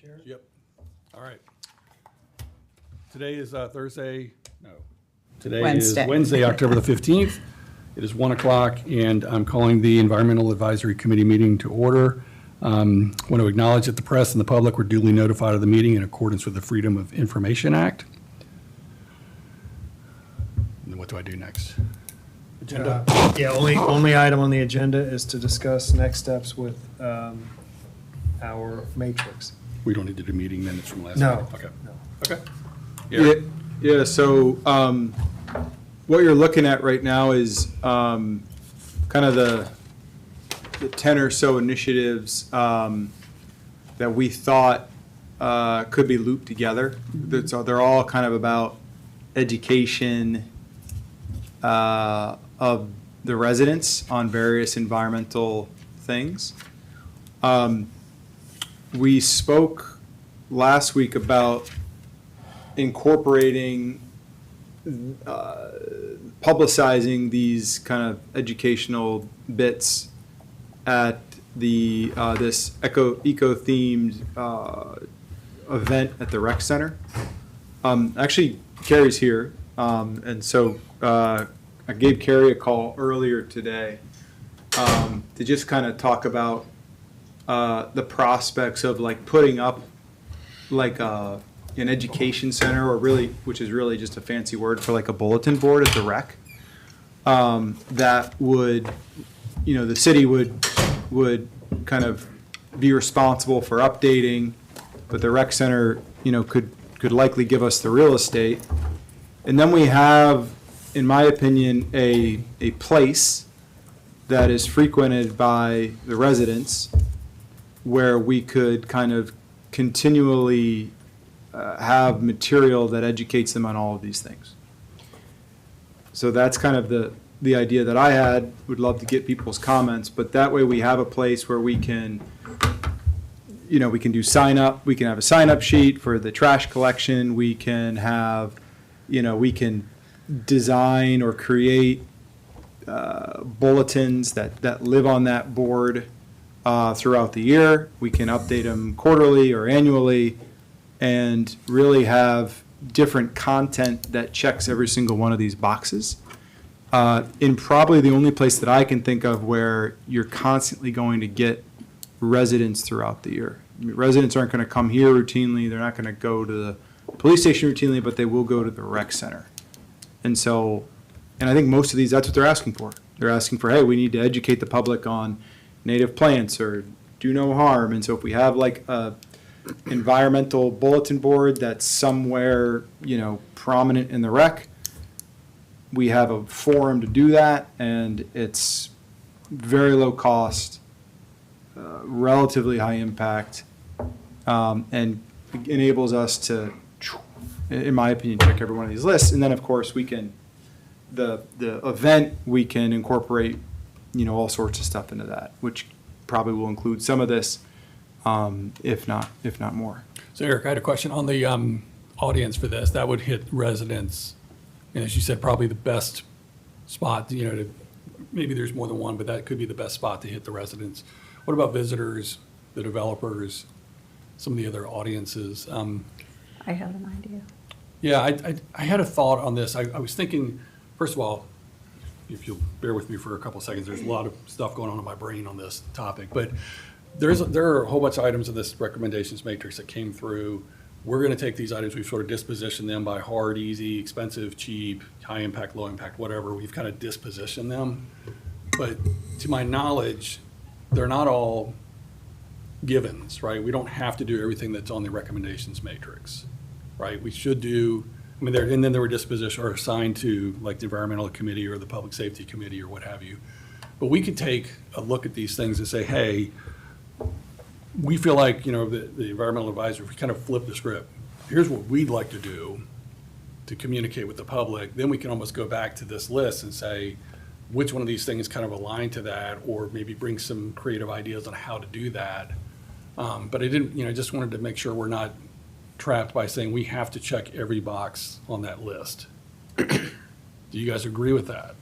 Chair? Yep. All right. Today is Thursday, no. Today Wednesday. is Wednesday, October the 15th. It is 1 o'clock, and I'm calling the Environmental Advisory Committee meeting to order. Want to acknowledge that the press and the public were duly notified of the meeting in accordance with the Freedom of Information Act. And then what do I do next? Agenda? Yeah, only item on the agenda is to discuss next steps with our matrix. We don't need to do meeting minutes from last No. week? Okay. No. Okay. Yeah, so what you're looking at right now is kind of the 10 or so initiatives that we thought could be looped together. So they're all kind of about education of the residents on various environmental things. We spoke last week about incorporating, publicizing these kind of educational bits at the this eco-themed event at the rec center. Actually, Carrie's here, and so I gave Carrie a call earlier today to just kind of talk about the prospects of like putting up like an education center, or really, which is really just a fancy word for like a bulletin board at the rec, that would, you know, the city would kind of be responsible for updating, but the rec center, you know, could likely give us the real estate. And then we have, in my opinion, a place that is frequented by the residents where we could kind of continually have material that educates them on all of these things. So that's kind of the idea that I had. Would love to get people's comments, but that way we have a place where we can, you know, we can do sign up. We can have a sign up sheet for the trash collection. We can have, you know, we can design or create bulletins that live on that board throughout the year. We can update them quarterly or annually, and really have different content that checks every single one of these boxes. In probably the only place that I can think of where you're constantly going to get residents throughout the year. I mean, residents aren't going to come here routinely. They're not going to go to the police station routinely, but they will go to the rec center. And so, and I think most of these, that's what they're asking for. They're asking for, hey, we need to educate the public on native plants or do no harm. And so if we have like a environmental bulletin board that's somewhere, you know, prominent in the rec, we have a forum to do that, and it's very low cost, relatively high impact, and enables us to, in my opinion, check every one of these lists. And then, of course, we can, the event, we can incorporate, you know, all sorts of stuff into that, which probably will include some of this, if not more. So Eric, I had a question on the audience for this. That would hit residents, and as you said, probably the best spot, you know, maybe there's more than one, but that could be the best spot to hit the residents. What about visitors, the developers, some of the other audiences? I have an idea. Yeah, I had a thought on this. I was thinking, first of all, if you'll bear with me for a couple of seconds, there's a lot of stuff going on in my brain on this topic, but there are a whole bunch of items in this recommendations matrix that came through. We're going to take these items, we've sort of dispositioned them by hard, easy, expensive, cheap, high impact, low impact, whatever. We've kind of dispositioned them. But to my knowledge, they're not all givens, right? We don't have to do everything that's on the recommendations matrix, right? We should do, I mean, and then they were dispositioned or assigned to like the environmental committee or the public safety committee or what have you. But we could take a look at these things and say, hey, we feel like, you know, the environmental advisor, if we kind of flip the script, here's what we'd like to do to communicate with the public, then we can almost go back to this list and say, which one of these things kind of align to that, or maybe bring some creative ideas on how to do that. But I didn't, you know, I just wanted to make sure we're not trapped by saying we have to check every box on that list. Do you guys agree with that?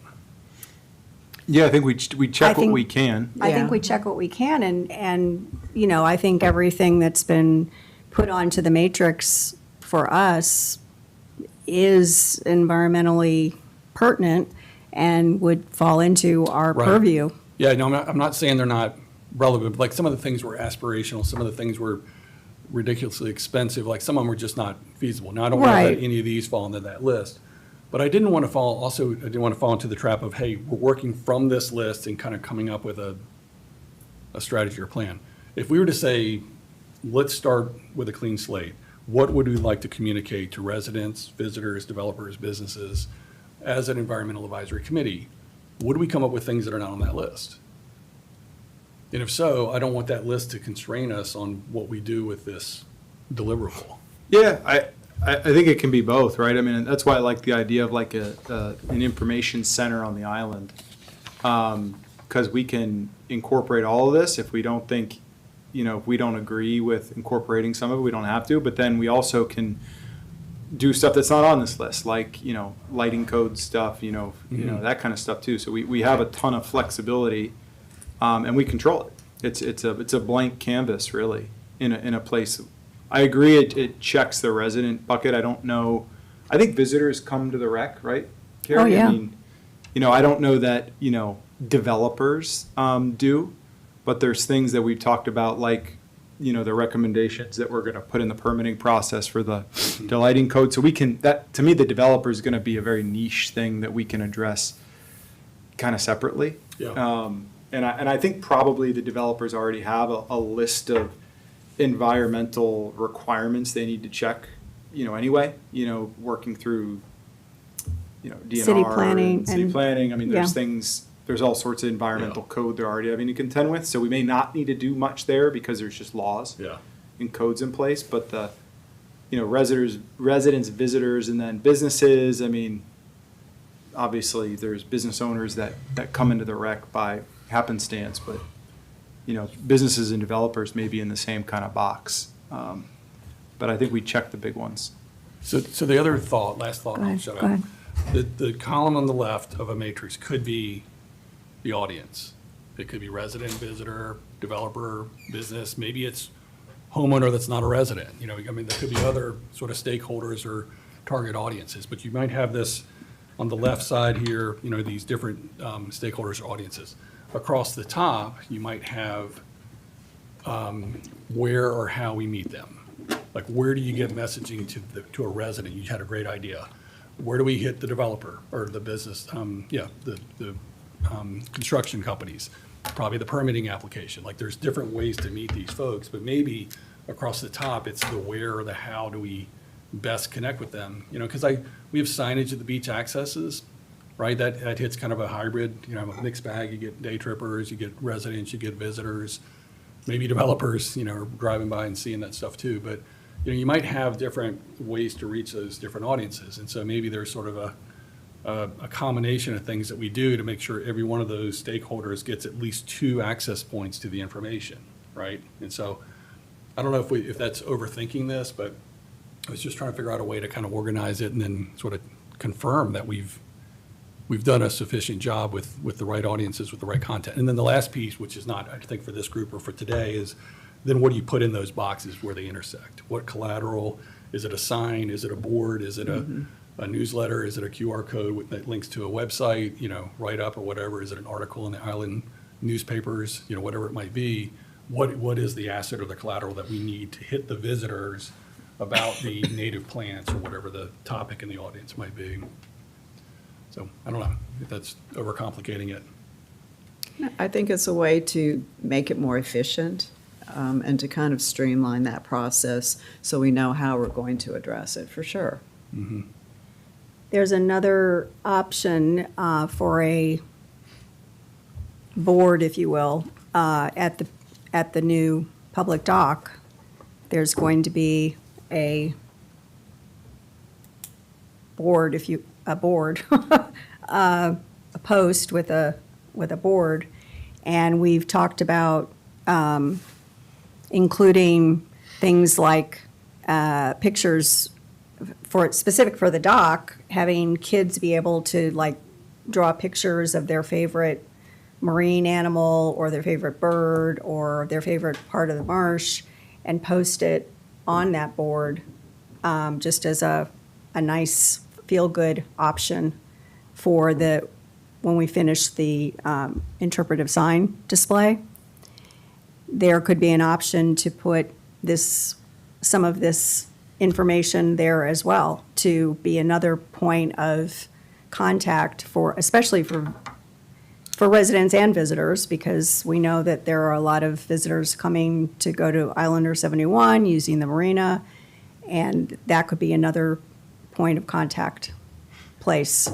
Yeah, I think we check what think- we can. I think Yeah. we check what we can, and, you know, I think everything that's been put onto the matrix for us is environmentally pertinent and would fall into our Right. purview. Yeah, no, I'm not saying they're not relevant, but like some of the things were aspirational, some of the things were ridiculously expensive, like some of them were just not feasible. Now, I don't know Right. that any of these fall into that list. But I didn't want to fall into the trap of, hey, we're working from this list and kind of coming up with a strategy or plan. If we were to say, let's start with a clean slate, what would we like to communicate to residents, visitors, developers, businesses as an environmental advisory committee? Would we come up with things that are not on that list? And if so, I don't want that list to constrain us on what we do with this deliverable. Yeah, I think it can be both, right? I mean, that's why I like the idea of like an information center on the island. Because we can incorporate all of this if we don't think, if we don't agree with incorporating some of it, we don't have to. But then we also can do stuff that's not on this list, like, lighting code stuff, that kind of stuff too. So we have a ton of flexibility, and we control it. It's a blank canvas, really, in a place. I agree, it checks the resident bucket. I don't know, I think visitors come to the rec, right, Carrie? Oh, yeah. I mean, I don't know that, developers do, but there's things that we've talked about, like, the recommendations that we're going to put in the permitting process for the lighting code. So we can, that, to me, the developer is going to be a very niche thing that we can address kind of separately. Yeah. And I think probably the developers already have a list of environmental requirements they need to check, anyway, working through, DNR. City planning and city and- planning. I mean, there's yeah. things, there's all sorts of environmental Yeah. code they're already having to contend with. So we may not need to do much there because there's just laws Yeah. and codes in place. But the, residents, visitors, and then businesses, I mean, obviously there's business owners that come into the rec by happenstance, but businesses and developers may be in the same kind of box. But I think we check the big ones. So the other thought, last thought, Go and I'll ahead, shut go up. ahead. The column on the left of a matrix could be the audience. It could be resident, visitor, developer, business. Maybe it's homeowner that's not a resident. There could be other sort of stakeholders or target audiences. But you might have this on the left side here, these different stakeholders or audiences. Across the top, you might have where or how we meet them. Like, where do you get messaging to a resident? You had a great idea. Where do we hit the developer or the business? The construction companies, probably the permitting application. Like, there's different ways to meet these folks, but maybe across the top, it's the where or the how do we best connect with them? Because we have signage at the beach accesses, right? That hits kind of a hybrid, a mixed bag. You get day trippers, you get residents, you get visitors, maybe developers, are driving by and seeing that stuff too. But, you might have different ways to reach those different audiences. And so maybe there's sort of a combination of things that we do to make sure every one of those stakeholders gets at least 2 access points to the information, right? And so I don't know if that's overthinking this, but I was just trying to figure out a way to kind of organize it and then sort of confirm that we've done a sufficient job with the right audiences, with the right content. And then the last piece, which is not, I think, for this group or for today, is then what do you put in those boxes where they intersect? What collateral? Is it a sign? Is it a board? Is it a newsletter? Is it a QR code that links to a website, write-up or whatever? Is it an article in the island newspapers, whatever it might be? What is the asset or the collateral that we need to hit the visitors about the native plants or whatever the topic in the audience might be? So I don't know if that's overcomplicating it. I think it's a way to make it more efficient and to kind of streamline that process so we know how we're going to address it, for sure. There's another option for a board, if you will, at the new public dock. There's going to be a board, a post with a board, and we've talked about including things like pictures specific for the dock, having kids be able to like draw pictures of their favorite marine animal or their favorite bird or their favorite part of the marsh and post it on that board, just as a nice feel-good option for when we finish the interpretive sign display. There could be an option to put some of this information there as well, to be another point of contact especially for residents and visitors, because we know that there are a lot of visitors coming to go to Islander 71, using the marina, and that could be another point of contact place.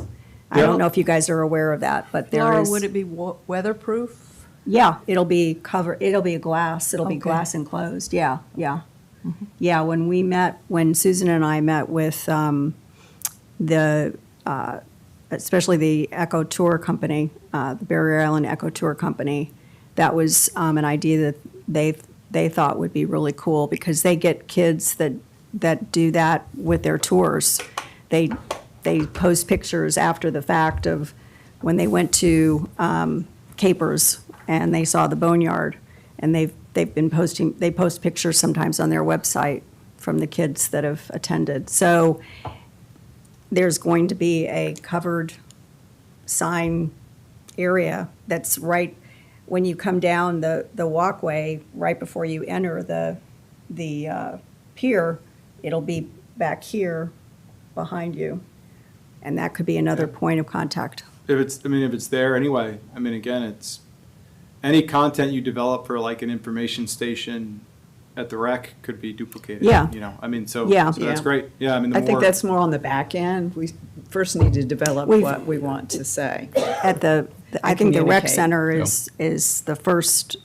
I don't know if you guys are aware of that, but there Laura, is. would it be weatherproof? Yeah, it'll be glass, it'll be Okay. glass enclosed, yeah, yeah. Yeah, when Susan and I met with especially the Eco Tour Company, the Barrier Island Eco Tour Company, that was an idea that they thought would be really cool, because they get kids that do that with their tours. They post pictures after the fact of when they went to Capers and they saw the boneyard, and they post pictures sometimes on their website from the kids that have attended. So there's going to be a covered sign area that's right when you come down the walkway, right before you enter the pier. It'll be back here behind you, and that could be another point of contact. If it's there anyway, again, it's any content you develop for like an information station at the rec could be duplicated. Yeah. So Yeah. that's Yeah. great. Yeah, the I think more- that's more on the back end. We first need to develop We've- what we want to say. At I think the rec communicate. center is the first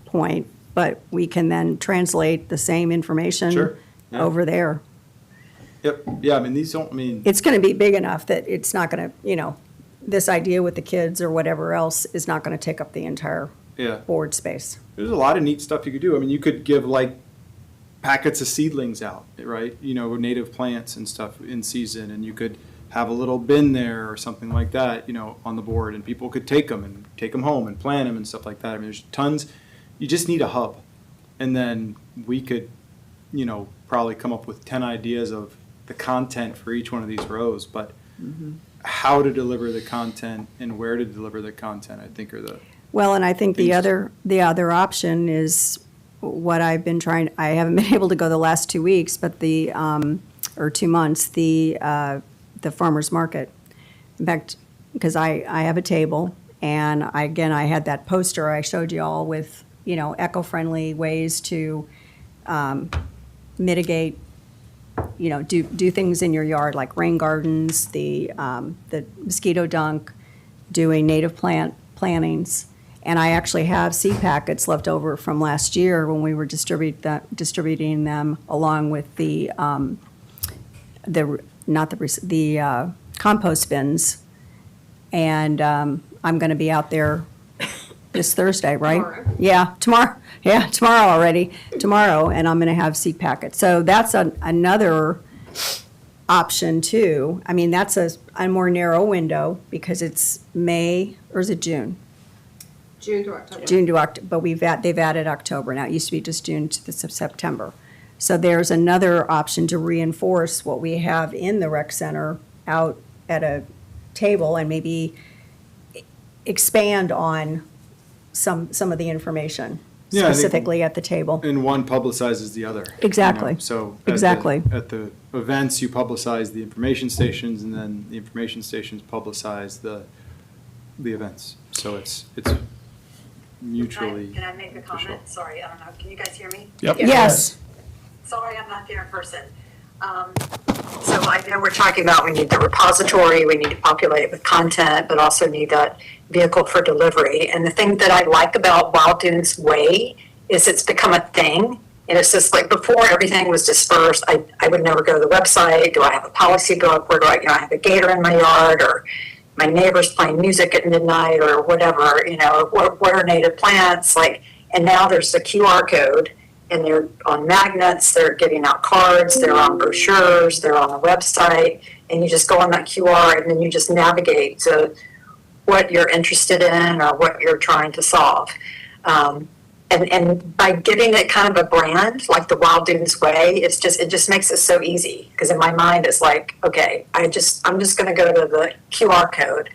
point, but we can then translate the same information Sure, yeah. over there. Yep, yeah, these don't, It's going to be big enough that it's not going to, this idea with the kids or whatever else is not going to take up the entire yeah. board space. There's a lot of neat stuff you could do. You could give like packets of seedlings out, right? Native plants and stuff in season, and you could have a little bin there or something like that, on the board, and people could take them home and plant them and stuff like that. There's tons. You just need a hub, and then we could, probably come up with 10 ideas of the content for each one of these rows, but how to deliver the content and where to deliver the content, I think are the. Well, and I think the Things- other option is what I haven't been able to go the last 2 weeks, but or 2 months, the farmer's market. In fact, because I have a table, and I had that poster I showed you all with, eco-friendly ways to mitigate, do things in your yard, like rain gardens, the mosquito dunk, doing native plantings. And I actually have seed packets left over from last year when we were distributing them along with the compost bins. And I'm going to be out there this Thursday, right? Tomorrow. Yeah, tomorrow. Yeah, tomorrow already. Tomorrow, and I'm going to have seed packets. So that's another option too. That's a more narrow window because it's May, or is it June? June through October. June to October, but they've added October now. It used to be just June to September. So there's another option to reinforce what we have in the rec center out at a table, and maybe expand on some of the information Yeah, I think- specifically at the table. And one publicizes the other. Exactly. So Exactly. at the events, you publicize the information stations, and then the information stations publicize the events. So it's mutually. Can I make a beneficial. comment? Sorry, I don't know. Can you guys hear me? Yep. Yes, Sorry, I'm not there in person. So I know we're talking about we need the repository, we need to populate it with content, but also need that vehicle for delivery. And the thing that I like about Wild Dunes Way is it's become a thing. And it's just like before everything was dispersed, I would never go to the website. Do I have a policy book? Where do I have a gator in my yard, or my neighbor's playing music at midnight, or whatever, what are native plants? And now there's the QR code, and they're on magnets, they're giving out cards, they're on brochures, they're on the website, and you just go on that QR and then you just navigate to what you're interested in or what you're trying to solve. And by giving it kind of a brand, like the Wild Dunes Way, it just makes it so easy. Because in my mind, it's like, okay, I'm just going to go to the QR code,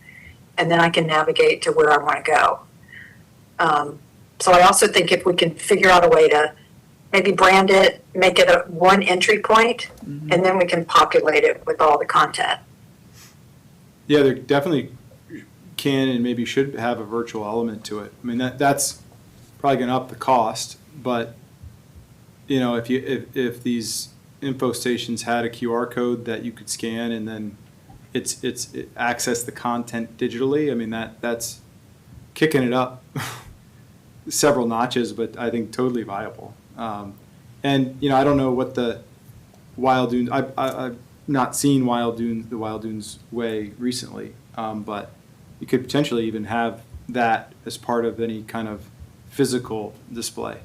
and then I can navigate to where I want to go. So I also think if we can figure out a way to maybe brand it, make it a one entry point, and then we can populate it with all the content. Yeah, there definitely can and maybe should have a virtual element to it. I mean, that's probably going to up the cost, but if these info stations had a QR code that you could scan and then it access the content digitally, I mean that's kicking it up several notches, but I think totally viable. And I don't know what the Wild Dunes. I've not seen the Wild Dunes Way recently, but you could potentially even have that as part of any kind of physical display.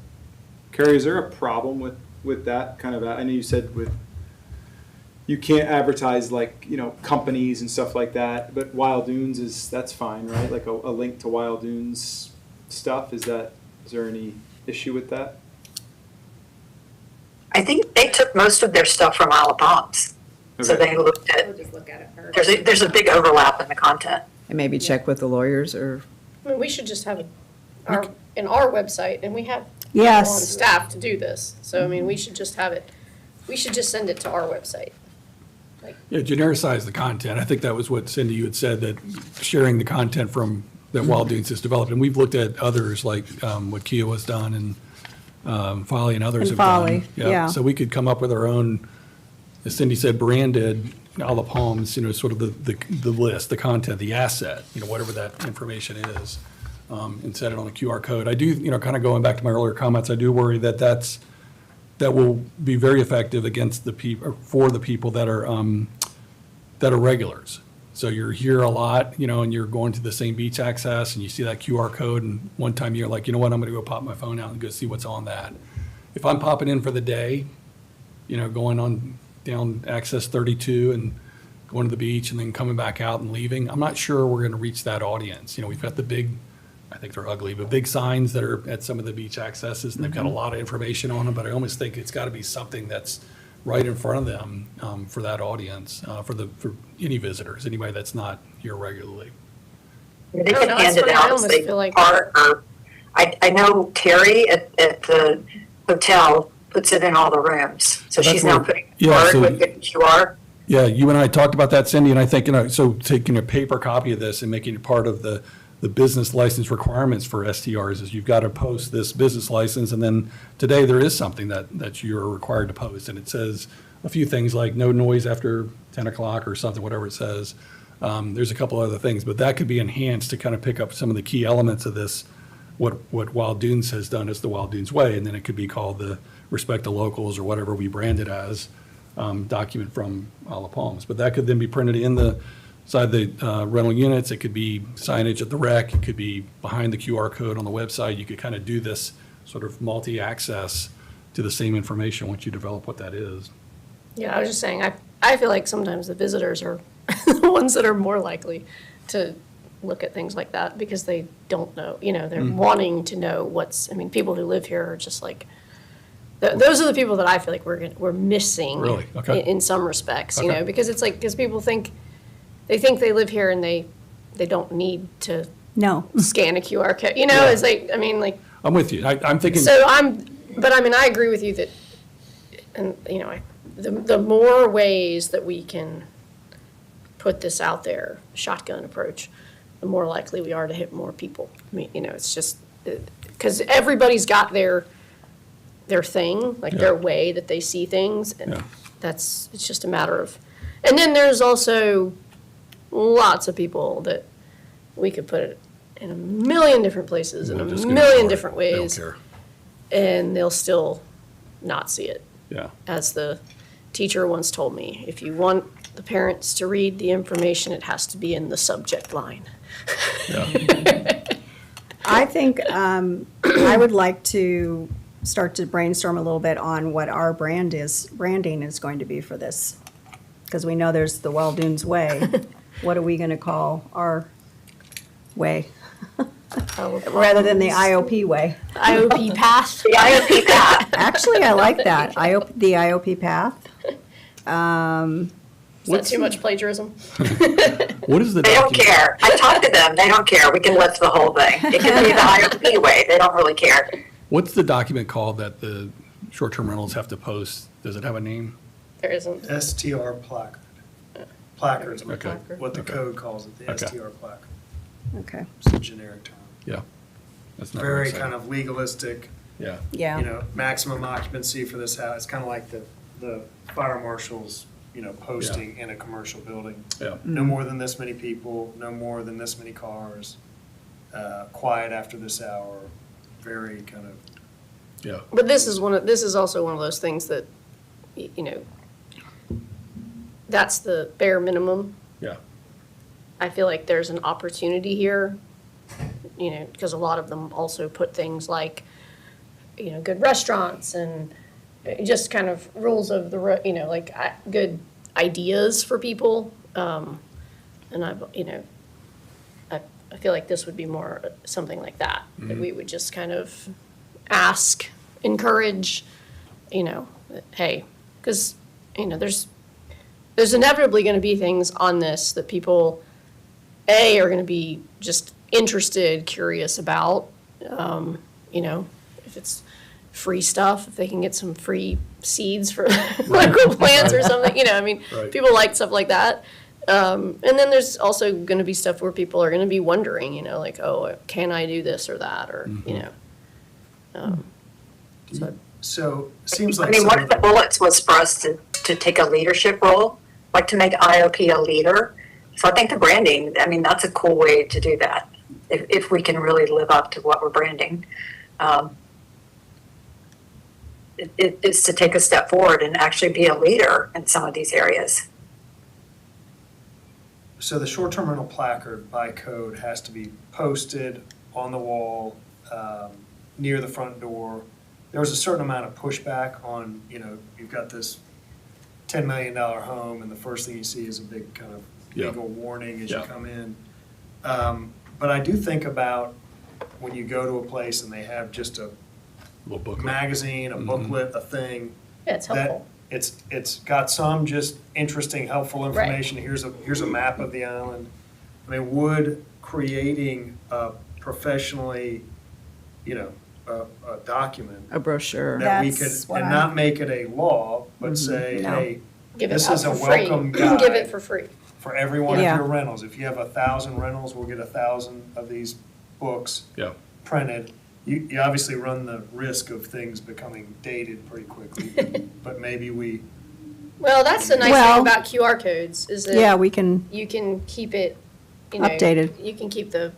Carrie, is there a problem with that kind of? I know you said you can't advertise like companies and stuff like that, but Wild Dunes that's fine, right? Like a link to Wild Dunes stuff. Is there any issue with that? I think they took most of their stuff from Isle of Palms. So Okay. they looked We'll at, just look at it first. there's a big overlap in the content. And maybe check with the lawyers or, I mean, we should just have in our website, and we have people Yes. on staff to do this. So, I mean, we should just send it to our website. Yeah, genericize the content. I think that was what Cindy, you had said, that sharing the content from that Wild Dunes has developed. And we've looked at others like what Kia has done and Folly and others And have Folly, done. yeah. So we could come up with our own, as Cindy said, branded Isle of Palms, sort of the list, the content, the asset, whatever that information is, and set it on a QR code. I do, kind of going back to my earlier comments, I do worry that that will be very effective against the people, for the people that are regulars. So you're here a lot, and you're going to the same beach access and you see that QR code and one time you're like, you know what, I'm gonna go pop my phone out and go see what's on that. If I'm popping in for the day, going on down access 32 and going to the beach and then coming back out and leaving, I'm not sure we're gonna reach that audience. We've got the big, I think they're ugly, but big signs that are at some of the beach accesses, and they've got a lot of information on them, but I almost think it's gotta be something that's right in front of them, for that audience, for any visitors, anybody that's not here regularly. They I don't can know, hand that's it funny. I out as almost they feel like- part, or, I know Terry at the hotel puts it in all the rooms. So That's she's now where- putting yeah, card so- with the QR. Yeah, you and I talked about that, Cindy, and I think, so taking a paper copy of this and making it part of the business license requirements for STRs is you've got to post this business license, and then today there is something that you're required to post, and it says a few things like no noise after 10 o'clock or something, whatever it says. There's a couple other things, but that could be enhanced to kind of pick up some of the key elements of this, what Wild Dunes has done as the Wild Dunes Way, and then it could be called the Respect the Locals or whatever we brand it as, document from Isle of Palms. But that could then be printed inside the rental units. It could be signage at the wreck. It could be behind the QR code on the website. You could kind of do this sort of multi-access to the same information once you develop what that is. Yeah, I was just saying, I feel like sometimes the visitors are the ones that are more likely to look at things like that because they don't know, they're wanting to know people who live here are just like, those are the people that I feel like we're missing. Really? Okay. In some respects, Okay. because it's like, because people think they live here and they don't need to No. scan a QR code, Yeah. it's like, I'm with you. I'm thinking. I agree with you that, and, the more ways that we can put this out there, shotgun approach, the more likely we are to hit more people. I mean, it's just, because everybody's got their thing, like their way that they see things, and Yeah. it's just a matter of, and then there's also lots of people that we could put it in a million different places, in a They're just gonna million ignore it. different They don't ways, care. and they'll still not see it. Yeah. As the teacher once told me, if you want the parents to read the information, it has to be in the subject line. Yeah. I think I would like to start to brainstorm a little bit on what our branding is going to be for this. Because we know there's the Wild Dunes Way. What are we going to call our way? rather than the IOP way. IOP path. The IOP path, Actually, I like that, the IOP path. Is that too much plagiarism? What is the they don't document? care. I talked to them, they don't care. We can lift the whole thing. It can be the IOP way, they don't really care. What's the document called that the short-term rentals have to post? Does it have a name? There isn't. STR placard. Placards, Okay. what the code calls it, the Okay. STR placard. Okay, It's a generic term. Yeah. That's not Very exciting. kind of legalistic, Yeah. yeah. you know, maximum occupancy for this house. It's kind of like the fire marshal's, you know, posting in a commercial building. Yeah. No more than this many people, no more than this many cars, quiet after this hour, very kind of, Yeah. But this is also one of those things that, you know, that's the bare minimum. Yeah. I feel like there's an opportunity here, you know, because a lot of them also put things like, you know, good restaurants and just kind of rules of the, you know, like good ideas for people. And you know, I feel like this would be more something like that, that we would just kind of ask, encourage, you know, hey, because, you know, there's inevitably going to be things on this that people, are going to be just interested, curious about. You know, if it's free stuff, if they can get some free seeds for local plants or something, you know, I mean, Right. people like stuff like that. And then there's also going to be stuff where people are going to be wondering, you know, like, oh, can I do this or that, or, you know. so, seems I like. mean, one some of the bullets was for us to take a leadership role, like to make IOP a leader. So I think the branding, I mean, that's a cool way to do that, if we can really live up to what we're branding. It is to take a step forward and actually be a leader in some of these areas. So the short-term rental placard by code has to be posted on the wall, near the front door. There was a certain amount of pushback on, you know, you've got this $10 million home and the first thing you see is a big kind of Yeah. legal warning as you Yeah. come in. But I do think about when you go to a place and they have just a Little booklet. magazine, a booklet, a thing, Yeah, it's that helpful. it's got some just interesting, helpful information. Here's a map of the island. I mean, would creating a professionally, you know, a document A brochure. that we could, That's what and I- not make it a law, but say, No. hey, Give it this out is a for free. welcome Give guide. it for free. for every one of Yeah. your rentals. If you have 1,000 rentals, we'll get 1,000 of these books Yeah. printed. You obviously run the risk of things becoming dated pretty quickly, but maybe we, Well, that's the nice Well- thing about QR codes is that Yeah, we can, you can keep it, you know, Updated. You can keep the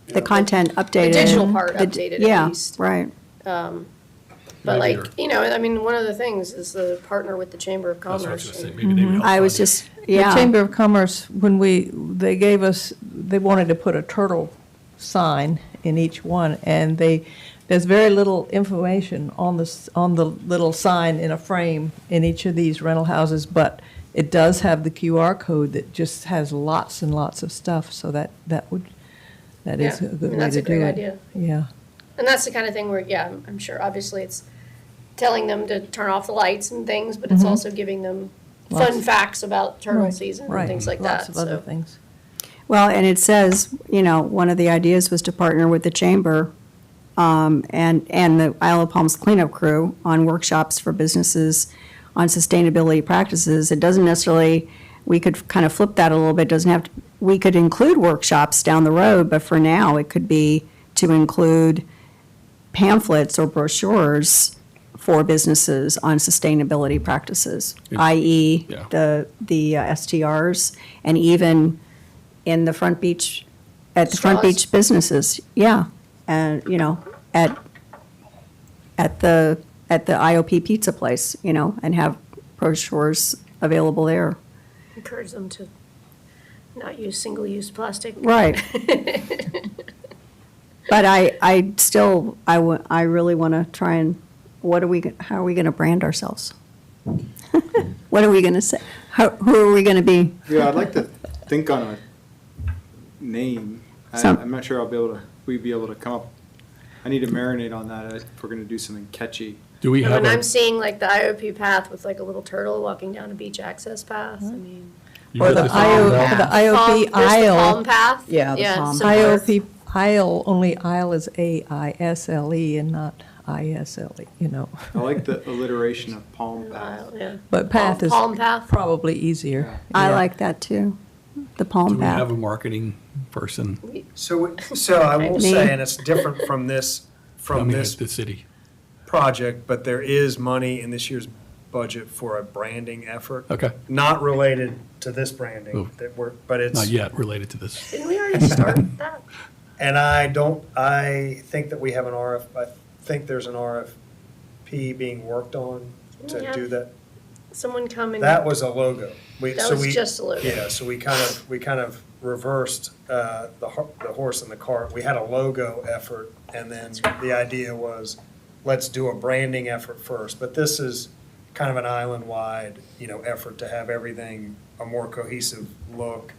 the content updated. digital part The- updated at yeah, least. right. But Maybe, like, you know, I mean, one of the things is the partner with the Chamber of That's what I was Commerce. gonna say. Maybe they would help I was fund it. just, The yeah. Chamber of Commerce, when they gave us, they wanted to put a turtle sign in each one, and there's very little information on the little sign in a frame in each of these rental houses, but it does have the QR code that just has lots and lots of stuff, so that is Yeah, a I good mean, way that's to a do great it. idea. Yeah. And that's the kind of thing where, yeah, I'm sure, obviously it's telling them to turn off the lights and things, but it's also giving them fun Lots. facts about turtle Right, season right. and things like Lots that, of other so. things. Well, and it says, you know, one of the ideas was to partner with the chamber and the Isle of Palms cleanup crew on workshops for businesses on sustainability practices. It doesn't necessarily, we could kind of flip that a little bit, doesn't have to, we could include workshops down the road, but for now, it could be to include pamphlets or brochures for businesses on sustainability practices, i.e. Yeah. the STRs, and even in the Front Beach, at the Front Straws. Beach businesses, yeah. And, you know, at the IOP pizza place, you know, and have brochures available there. Encourage them to not use single-use plastic. Right. But I still, I really want to try and, how are we going to brand ourselves? What are we going to say? Who are we going to be? Yeah, I'd like to think on a name. I'm not sure we'd be able to come up. I need to marinate on that if we're gonna do something catchy. Do we have When I'm a, seeing like the IOP path with like a little turtle walking down a beach access path, I mean. you Or got the this IO, all the down? IOP There's the palm aisle, path. Yeah, the palm so path. IOP aisle, only aisle is AISLE and not ISLE, you know. I like the alliteration of palm path. Yeah. But path is Palm path. probably easier. I Yeah. like that too, the Do palm we have a path. marketing person So I will Me? say, and it's different from this coming this at the city? project, but there is money in this year's budget for a branding effort. Okay, Not related to this branding, Oh. but it's. not yet related to this. Didn't we already start that? And I think that we have I think there's an RFP being worked on to Yeah. do that. Someone come and. That was a logo. That was just a logo. Yeah, so we kind of reversed the horse and the cart. We had a logo effort, and then the idea was, let's do a branding effort first. But this is kind of an island-wide, effort to have everything a more cohesive look.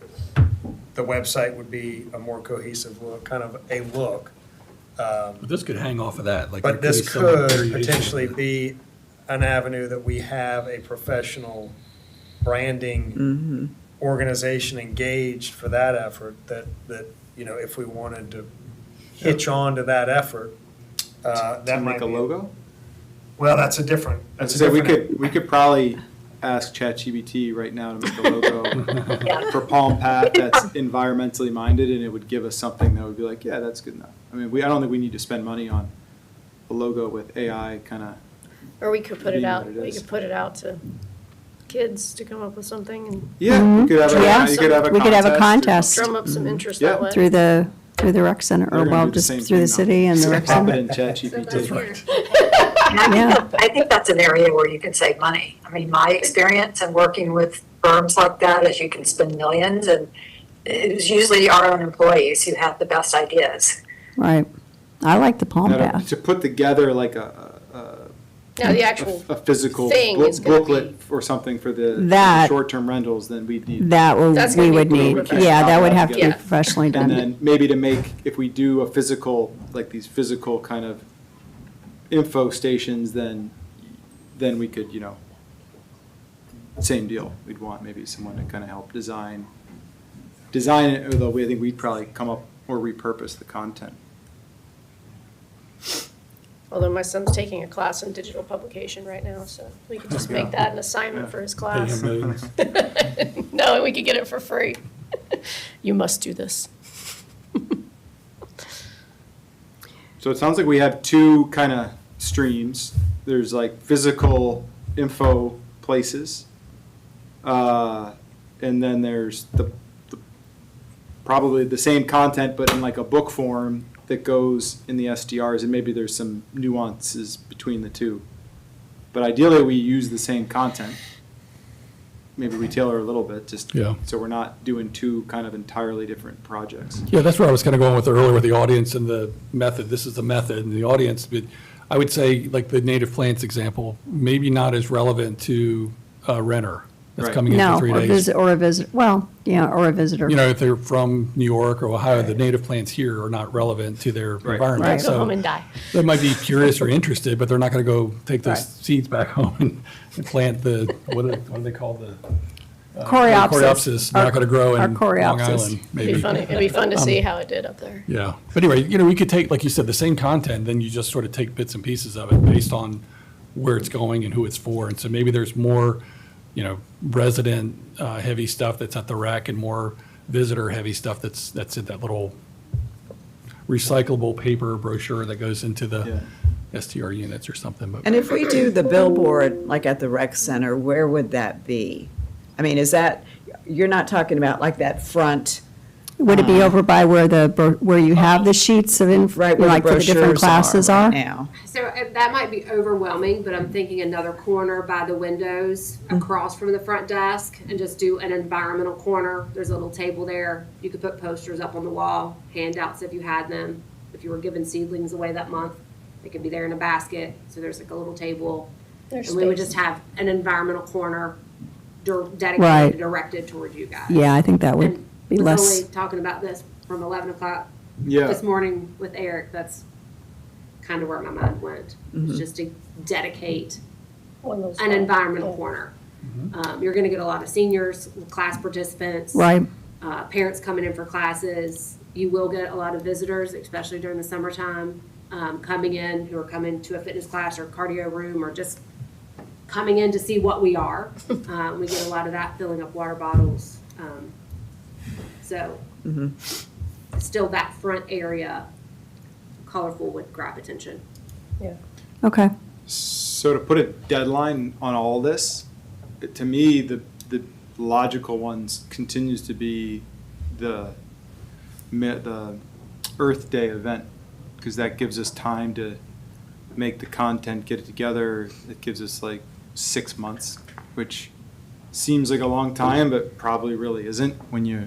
The website would be a more cohesive look, kind of a look. But this could hang off of that, like. But there this be some could variation potentially of it. be an avenue that we have a professional branding organization engaged for that effort, that, if we wanted to hitch on to that effort, that To might make a be. logo? Well, that's a different. that's a So different- we could probably ask ChatGPT right now to make a logo Yeah. for Palm Path that's environmentally minded, and it would give us something that would be like, yeah, that's good enough. I mean, I don't think we need to spend money on a logo with AI kind of. Or we could put it Being out, what it we is. could put it out to kids to come up with something and Yeah, you could have Yeah. you could have a We could have a or contest. drum up some interest Yeah. that way. Through the rec center, They're or gonna well, do the just same through the thing now. city and the rec Pop it center. in ChatGPT. And I Yeah. think, I think that's an area where you can save money. I mean, my experience in working with firms like that is you can spend millions, and it's usually our own employees who have the best ideas. Right. I like the palm Now, path. to put together like Now, the actual, a physical thing is gonna booklet or something for the That- short-term rentals, then we'd need. That That's we gonna would be need, professional. yeah, that would have to be Yeah. professionally And done. then maybe to make, if we do a physical, like these physical kind of info stations, then we could, same deal. We'd want maybe someone to kind of help design it, although I think we'd probably come up or repurpose the content. although my son's taking a class in digital publication right now, so we could just make that an assignment for his Pay class. him millions. No, and we could get it for free. You must do this. So it sounds like we have two kind of streams. There's like physical info places. And then there's the probably the same content, but in like a book form that goes in the SDRs, and maybe there's some nuances between the two. But ideally, we use the same content. Maybe we tailor a little bit, just Yeah. so we're not doing two kind of entirely different projects. Yeah, that's where I was kind of going with earlier with the audience and the method. This is the method and the audience, but I would say, like the native plants example, maybe not as relevant to a renter that's Right. coming in No, for 3 or days. or a visitor, well, yeah, or a visitor. You know, if they're from New York or Ohio, the native plants here are not relevant to their Right. environment. Right. Go home So and die. they might be curious or interested, but they're not going to go take those Right. seeds back home and plant the, what do they call the? Coreopsis. Coreopsis, they're not going to grow Our in Long coreopsis. Island, It'd maybe. be funny, it'd be fun to see how it did up there. Yeah, but anyway, we could take, like you said, the same content, then you just sort of take bits and pieces of it based on where it's going and who it's for. And so maybe there's more, resident heavy stuff that's at the rec and more visitor heavy stuff that's in that little recyclable paper brochure that goes into the STR units or something. But And if we do the billboard, like at the rec center, where would that be? I mean, is that, you're not talking about like that front, Would it be over by where where you have the sheets of, right where the like for the different brochures classes are are? right now? So that might be overwhelming, but I'm thinking another corner by the windows across from the front desk and just do an environmental corner. There's a little table there. You could put posters up on the wall, handouts if you had them. If you were giving seedlings away that month, they could be there in a basket. So there's like a little table. There's And we would space. just have an environmental corner Right. dedicated, directed toward you guys. Yeah, I think that would And be was less, only talking about this from 11 o'clock Yeah. this morning with Eric, that's kind of where my mind went. It's just to dedicate One of those an fun- environmental yeah. corner. You're gonna get a lot of seniors, class participants. Right. Parents coming in for classes. You will get a lot of visitors, especially during the summertime, coming in, who are coming to a fitness class or cardio room, or just coming in to see what we are. We get a lot of that, filling up water bottles. So, still that front area, colorful, would grab attention. Yeah. Okay. So to put a deadline on all this, to me, the logical ones continues to be the Earth Day event, because that gives us time to make the content, get it together. It gives us like 6 months, which seems like a long time, but probably really isn't when you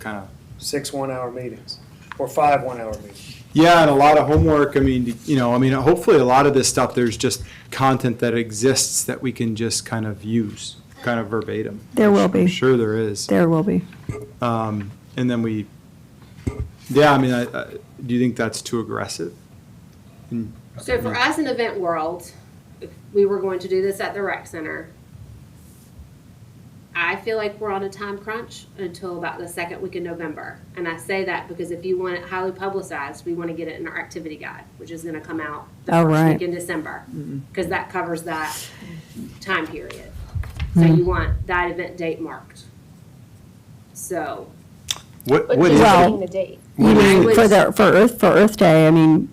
kind of. 6 1-hour meetings, or 5 1-hour meetings. Yeah, and a lot of homework. I mean, hopefully a lot of this stuff, there's just content that exists that we can just kind of use, kind of verbatim. There will be. I'm sure there is. There will be. And then do you think that's too aggressive? So for us in Event World, if we were going to do this at the rec center, I feel like we're on a time crunch until about the second week in November. And I say that because if you want it highly publicized, we want to get it in our activity guide, which is going to come out the Oh, first right. week in December, because that covers that time period. So you want that event date marked. So, But What just is Well- getting the date. You I mean would- for Earth Day, I mean,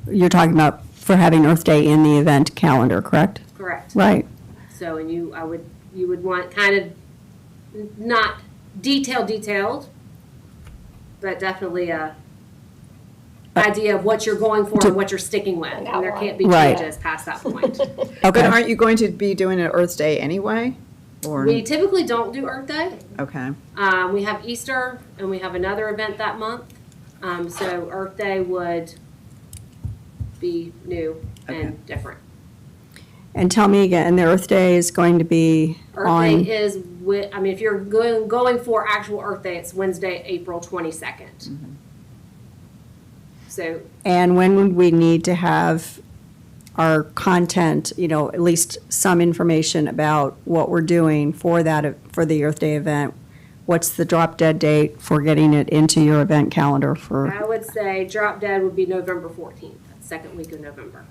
you're talking about for having Earth Day in the event calendar, correct? correct. Right. So, and you would want kind of not detailed, but definitely a idea of what you're going for and what you're sticking with. And there can't be Right. changes past that point. But Okay. aren't you going to be doing an Earth Day anyway? Or, We typically don't do Earth Day. okay, We have Easter and we have another event that month. So Earth Day would be new and different. And tell me again, the Earth Day is going to be Earth on, Day is, if you're going for actual Earth Day, it's Wednesday, April 22nd. So and when would we need to have our content, at least some information about what we're doing for for the Earth Day event? What's the drop dead date for getting it into your event calendar for? I would say drop dead would be November 14th, second week of November.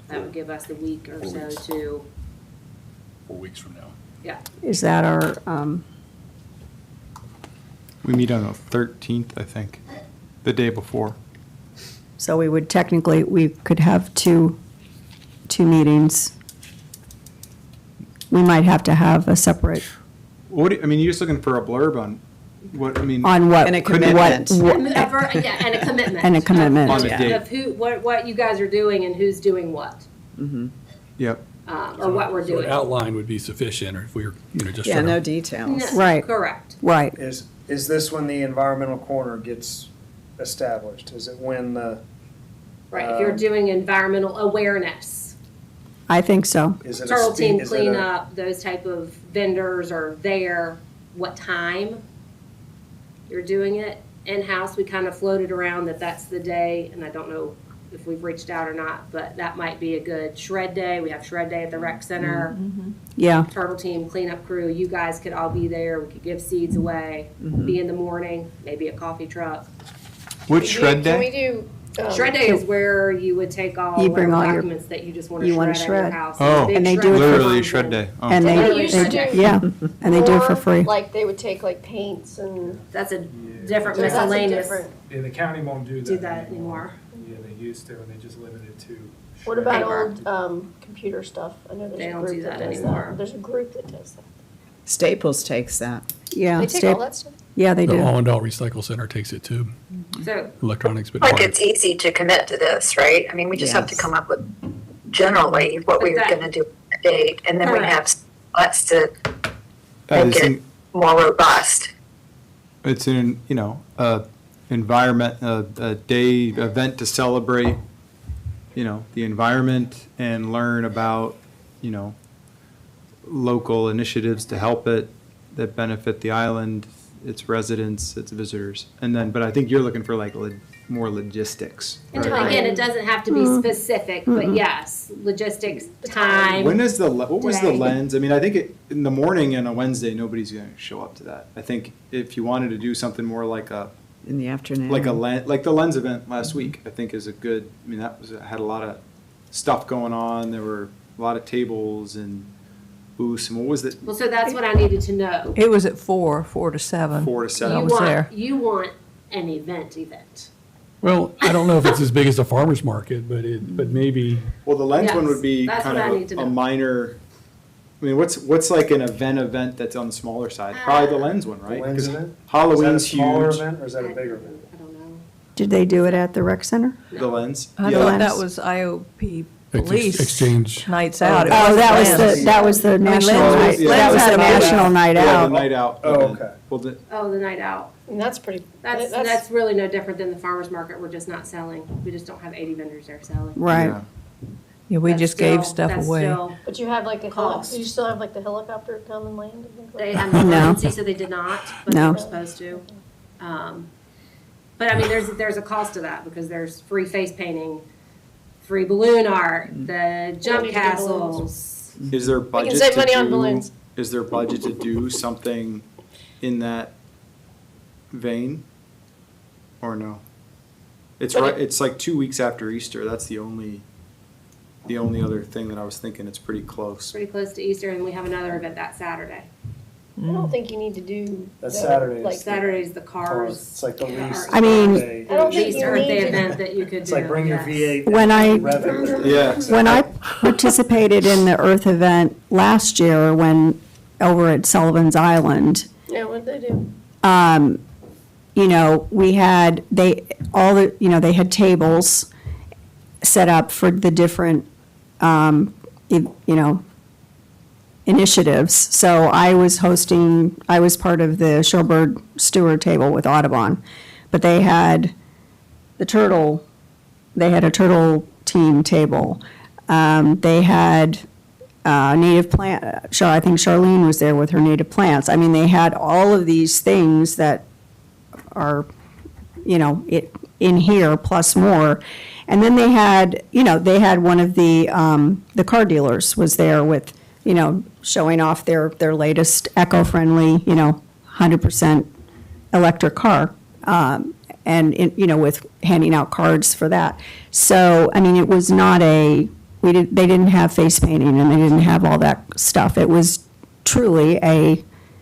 That would give us a week or so to, 4 weeks from now. yeah. Is that our, We meet on the 13th, I think, the day before. so we could have two meetings. We might have to have a separate, You're just looking for a blurb on what, on what? And a what- commitment. Yeah, and a commitment. And a commitment. On the Of- date. Of who, what you guys are doing and who's doing what, Yep. or what we're So an doing. outline would be sufficient, or if we were, just yeah, trying no to. details. No, Right. Correct. Right. Is this when the environmental corner gets established? Is it when the, Right, if you're doing environmental awareness, I think so. is it a turtle speed, team is it a? cleanup, those type of vendors are there, what time you're doing it. In-house, we kind of floated around that that's the day, and I don't know if we've reached out or not, but that might be a good shred day. We have shred day at the rec center. Yeah. Turtle team cleanup crew, you guys could all be there. We could give seeds away, be in the morning, maybe a coffee truck. Which shred Can we day? do? Shred day is where you would take all You bring whatever all your- documents that you just want you to wanna shred at your shred. house. Oh. Big And they shred do it for- comes Literally in. shred day. Oh. And They they, used to do- yeah, and they do it for Or, free. Like, they would take like paints and. That's a different That's a miscellaneous. different- Yeah, the county won't do that. Do that anymore. Yeah, they used to, and they just limited it to. What about Paper. old, computer stuff? I know They there's a don't do group that that does anymore. that. There's a group that does that. Staples takes that. Yeah. They take sta- all that stuff? Yeah, they The do. Allendale Recycle Center takes it too, So, electronics, but. Like it's easy to commit to this, right? I mean, we just have to Yes. come up with generally what we were But that- gonna do on that date, and then we Correct. have lots to That make is it more robust. It's an, environment, a day event to celebrate, the environment and learn about, local initiatives to help it that benefit the island, it's residents, it's visitors, and then, but I think you're looking for like more logistics. And right? again, it doesn't have to be specific, but yes, logistics, time. When is what was the Today. lens? I mean, I think in the morning and a Wednesday, nobody's gonna show up to that. I think if you wanted to do something more like In the afternoon. like the lens event last week, I think is a good, I mean, had a lot of stuff going on. There were a lot of tables and booths, and what was it? Well, so that's what I needed to know. It was at 4 to 7. 4 to I 7. was there. You want an event. Well, I don't know if it's as big as a farmer's market, but maybe, Well, the lens one Yes, would be that's kind what I need of to a know. minor, I mean, what's like an event that's on the smaller side? Probably the lens one, The right? lens 'Cause event? Halloween's Is that a smaller huge. event or is that a bigger event? I don't know. Did they do it at the rec center? The lens? I Yeah. thought that was IOP police. exchange. Nights out. It Oh, wasn't that was Lens. the national Lens night, was- that Lens was had the a big- national night Yeah, the out. night out. Oh, event. okay. Well, Oh, the night out. And that's pretty, That's really no different than the farmer's market. We're just not selling. We just don't have 80 vendors there selling. Right. yeah. Yeah, we That's just gave still- stuff that's away. still- but you have like a, Cost. do you still have like the helicopter come and land? and things like They that? had an No. emergency, so they did not, but they No. were supposed to. But I mean, there's a cost to that because there's free face painting, free balloon art, the jump need to do castles. Is there budget save to money on do- balloons. Is there budget to do something in that vein? Or no? It's But right, it's like 2 weeks after Easter. That's the only other thing that I was thinking. It's pretty close. Pretty close to Easter, and we have another event that Saturday. I don't think you need to do. That's the, Saturday. Like, Saturday's the cars. It's like the least. I mean- Day. I don't think Least you Earth need Day to- event that you could do. It's like bring your yes. V8. When I- rev it. Yeah. When I participated in the Earth event last year, when, over at Sullivan's Island, Yeah, what'd they do? you know, we had, they had tables set up for the different, initiatives. So I was part of the Shorebird Steward table with Audubon, but they had a turtle team table. They had native plant, I think Charlene was there with her native plants. I mean, they had all of these things that are, in here plus more. And then they had one of the car dealers was there with, showing off their latest eco-friendly, 100% electric car. With handing out cards for that. So, I mean, it was not they didn't have face painting and they didn't have all that stuff. It was truly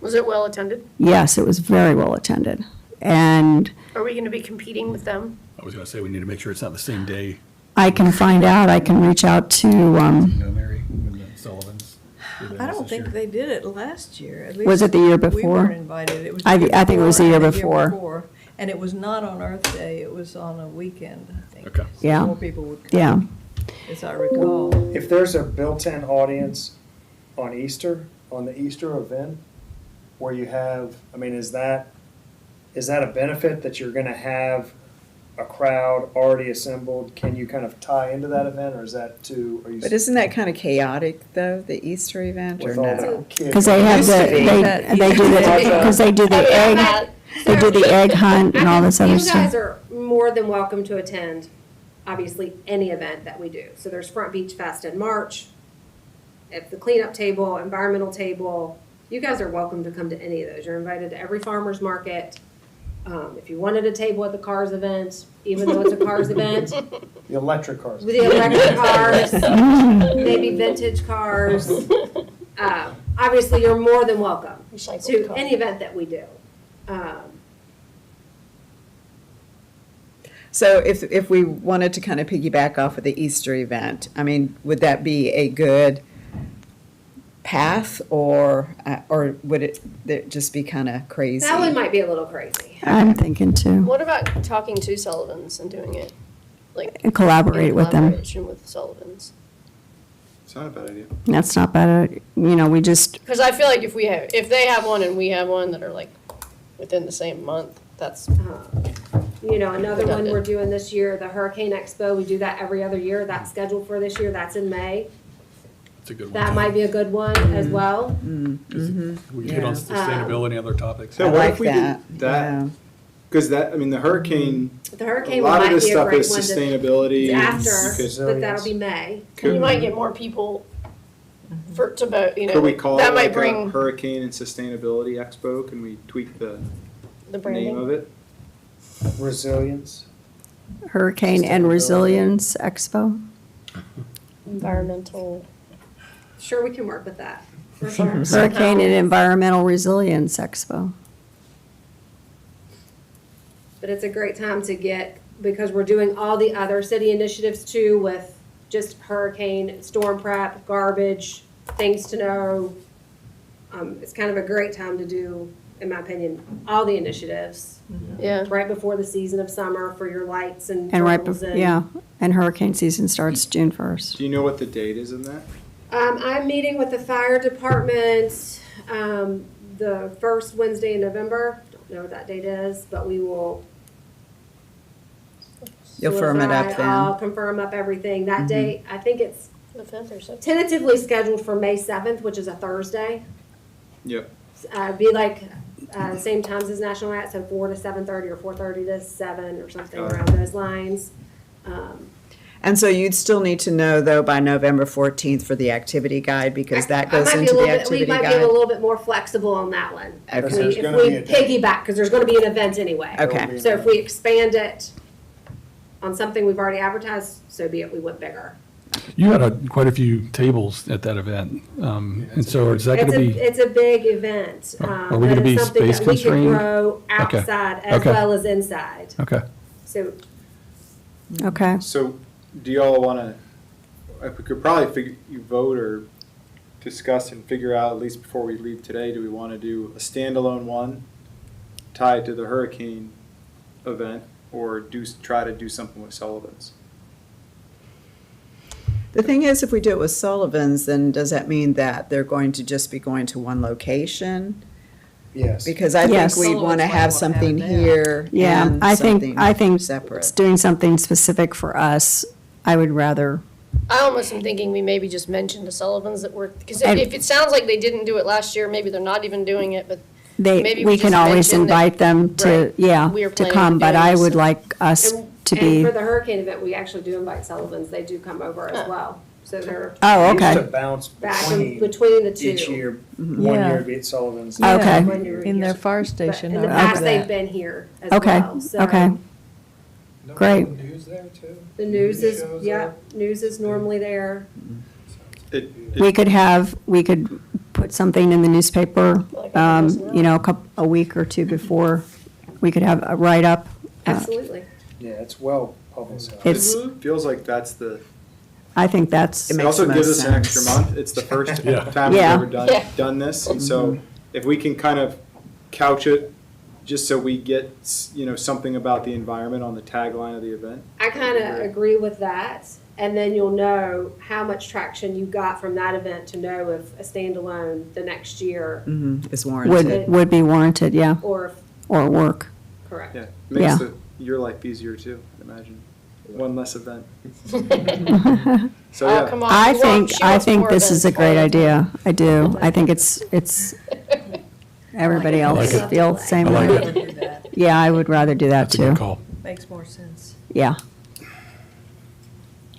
Was it well attended? yes, it was very well attended. And Are we gonna be competing with them? I was gonna say, we need to make sure it's not the same day, I can find out, I can reach out to, Mary, with the Sullivans. did I this don't think year. they did it last year. At Was it the year least We before? weren't invited. It was the I year think it was the year and before. And it was not on Earth Day, it was on a weekend, I think. Okay. So Yeah. more people would come, yeah. as I recall. If there's a built-in audience on the Easter event, where you have, I mean, is that a benefit that you're gonna have a crowd already assembled? Can you kind of tie into that event, or is that are you? But isn't that kind of chaotic, though, the Easter event, or With all no? the kids? Because they have Used to be. they do the egg, they do the egg hunt and all this other You guys stuff. are more than welcome to attend, obviously, any event that we do. So there's Front Beach Fest in March, at the cleanup table, environmental table. You guys are welcome to come to any of those. You're invited to every farmer's market. If you wanted a table at the Cars event, even though it's a Cars event, The electric cars. with the electric cars, maybe vintage cars. Obviously, you're more than welcome Recycled to cars. any event that we do. So if we wanted to kind of piggyback off of the Easter event, I mean, would that be a good path, or would it just be kind of crazy? That one might be a little crazy. I'm thinking too, What about talking to Sullivans and doing it? Like. and collaborate in with them. collaboration with Sullivans. It's not a bad idea. That's not bad, we just, Because I feel like if they have one and we have one that are like within the same month, that's, Another one we're Redundant. doing this year, the Hurricane Expo, we do that every other year. That's scheduled for this year. That's in May. It's a good one. That too. might be a good one as well. We hit on sustainability and other topics. So I what like if we did that, that? yeah. Because that, I mean, the hurricane, The a hurricane lot might of this be a stuff great is one to, sustainability. after, Because but that'll be May. And you might get more people to vote, you know. could we call it that might like a bring Hurricane and Sustainability Expo? Can we tweak the the name of branding. it? Resilience. Hurricane and Resilience Expo. Environmental. Sure, we can work with that, for sure. Hurricane and Environmental Resilience Expo. But it's a great time to get, because we're doing all the other city initiatives too with just hurricane, storm prep, garbage, things to know. It's kind of a great time to do, in my opinion, all the initiatives Yeah. right before the season of summer for your lights and And right, turtles and. yeah, and hurricane season starts June 1st. Do you know what the date is in that? I'm meeting with the fire department, the first Wednesday in November. Don't know what that date is, but we will. You'll firm it up solidify. then. I'll confirm up everything. That date, I think it's The 5th or 6th. tentatively scheduled for May 7th, which is a Thursday. Yep. Be like, same times as National Night, so 4 to 7:30 or 4:30 to 7 or something Got it. around those lines. And so you'd still need to know, though, by November 14th for the activity guide, because that goes I might be into a the little bit- activity We might be guide. a little bit more flexible on that one. Okay. If There's we gonna be a day. piggyback, because there's gonna be an event anyway. Okay. So if we expand it on something we've already advertised, so be it, we went bigger. You had quite a few tables at that event, and so is that going to be? It's a big event. Are we gonna but be it's something space that we can constrained? grow Okay. outside as Okay. well as inside. Okay. So Okay, So do y'all want to, we could probably you vote or discuss and figure out, at least before we leave today, do we want to do a standalone one tied to the hurricane event, or try to do something with Sullivan's? The thing is, if we do it with Sullivan's, then does that mean that they're going to just be going to one location? Yes. Because I think Yes. we want to Sullivan's might have wanna have something it there. here yeah, and I something think separate. doing something specific for us, I would rather, I almost am thinking we maybe just mentioned to Sullivan's that we're, because And- if it sounds like they didn't do it last year, maybe they're not even doing it, but Maybe we we can just always mention that- invite them to, Right. yeah, We are to planning come, on but doing I this, would so- like us And- to And be, for the hurricane event, we actually do invite Sullivan's. They do come over as well. So they're oh, Used to okay, bounce back in between between the two. each year. One Yeah. year it'd be at Sullivan's. Yeah, Okay. When you're In their here. fire But station. in I the remember past, they've that. been here as okay, well. So okay. No Great. News there too? The news is, shows yeah, up. news is normally there. We could put something in the newspaper, Like I did this you know, a week or two before. We could have a write-up. Absolutely. Yeah, it's well publicized. It's, It feels like that's the, I think that's, It it makes also the gives most us an extra sense. month. It's the first Yeah. time we've Yeah. ever Yeah. done this. And so if we can kind of couch it, just so we get, something about the environment on the tagline of the event. I kind of agree with that. And then you'll know how much traction you got from that event to know if a standalone the next year Is warranted. would be warranted, yeah, or if, or work. correct. Yeah, Yeah. makes your life easier too, I imagine. One less event. So, Oh, yeah. come on. I she wants think more this is a events great all the time. idea. I do. I think it's, everybody I like else it. feels the same I like way. it. Yeah, I would rather do that That's a good too. call. Makes more sense. Yeah,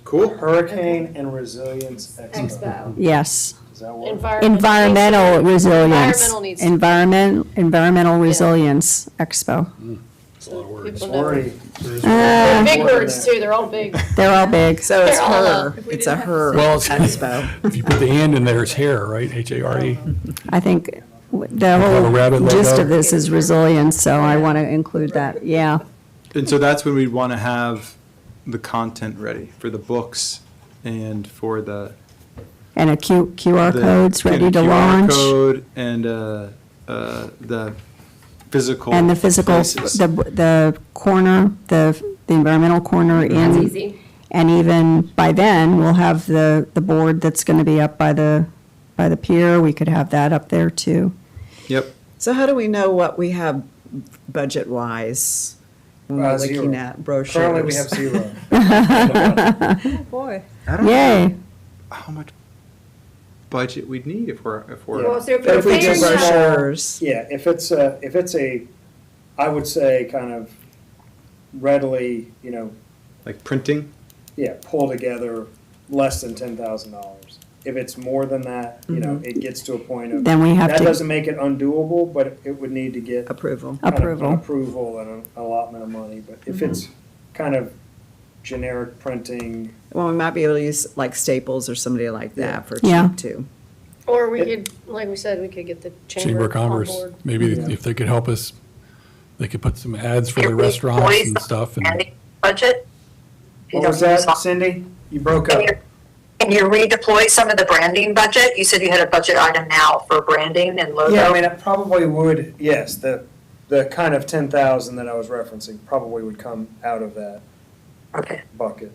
Cool. Hurricane and Resilience Expo. Expo. yes. Does that work? Environmental resilience. Environmental needs. Environmental resilience expo. That's a lot of words. It's People know. already. They're big words too, they're all big. They're all big. So it's They're all her, up. it's a her Well, it's- expo. If you put the and in there, it's hair, right? H-A-R-E. I think the Have a rabbit whole gist logo. of this is resilience, so I want to include that, yeah. And so that's when we'd want to have the content ready for the books and for the. And a QR the- codes ready and to QR launch. code and the physical. And the physical, places. the corner, the environmental corner That's in. easy. And even by then, we'll have the board that's going to be up by the pier. We could have that up there too. Yep. So how do we know what we have budget-wise when we're Zero. looking at brochures? Currently, we have 0. Oh, boy. I don't know Yay. how much. budget we'd need if we're. Well, so if But we're if we paying just that, brochures. Yeah, if it's a, I would say kind of readily, Like printing? yeah, pull together less than $10,000. If it's more than that, it gets to a point of. Then we have That to- doesn't make it undoable, but it would need to get. Approval. kind of an Approval. Approval and an allotment of money, but if it's kind of generic printing, Well, we might be able to use like Staples or somebody like Yeah. that for Yeah. cheap too. Or we could, like we said, we could get the Chamber of chamber on Commerce, board. maybe Yeah. if they could help us, they could put some ads for Can the we restaurants voice and stuff. And branding Budget? You what was don't use that, Cindy? You broke up. Can you redeploy some of the branding budget? You said you had a budget item now for branding and logo. Yeah, I mean, it probably would, yes, the kind of 10,000 that I was referencing probably would come out of that Okay. bucket.